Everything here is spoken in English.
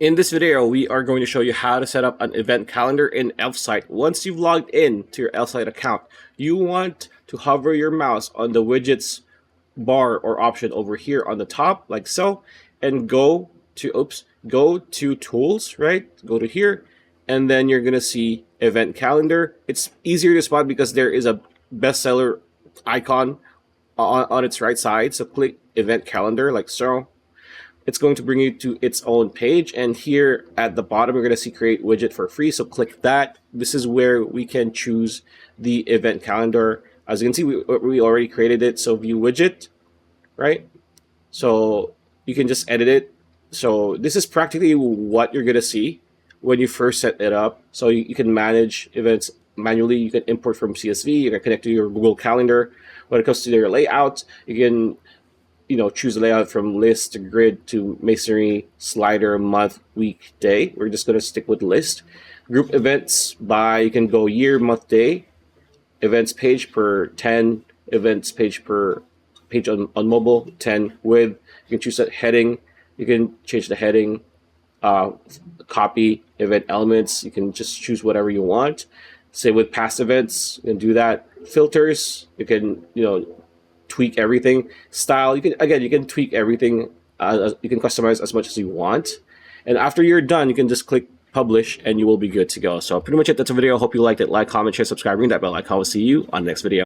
In this video, we are going to show you how to set up an event calendar in Elfsight. Once you've logged in to your Elfsight account, you want to hover your mouse on the widgets bar or option over here on the top, like so, and go to tools, right? Go to here, and then you're gonna see event calendar. It's easier to spot because there is a bestseller icon on its right side. So click event calendar, like so. It's going to bring you to its own page, and here at the bottom you're going to see create widget for free, so click that. This is where we can choose the event calendar. As you can see, we already created it, so view widget, right? So you can just edit it. So this is practically what you're going to see when you first set it up. So you can manage events manually. You can import from CSV. You can connect to your Google Calendar. When it comes to your layout, you can choose a layout from list to grid to masonry, slider, month, week, day. We're just going to stick with list. Group events by, you can go year, month, day. Events page per 10. Events page per page on mobile, 10 with. You can choose that heading. You can change the heading. Copy event elements. You can just choose whatever you want. Say with past events, you can do that. Filters, you can, tweak everything. Style, you can tweak everything. You can customize as much as you want, and after you're done, you can just click publish and you will be good to go. So pretty much it. That's a video. Hope you liked it. Like, comment, share, subscribe, ring that bell icon. We'll see you on the next video.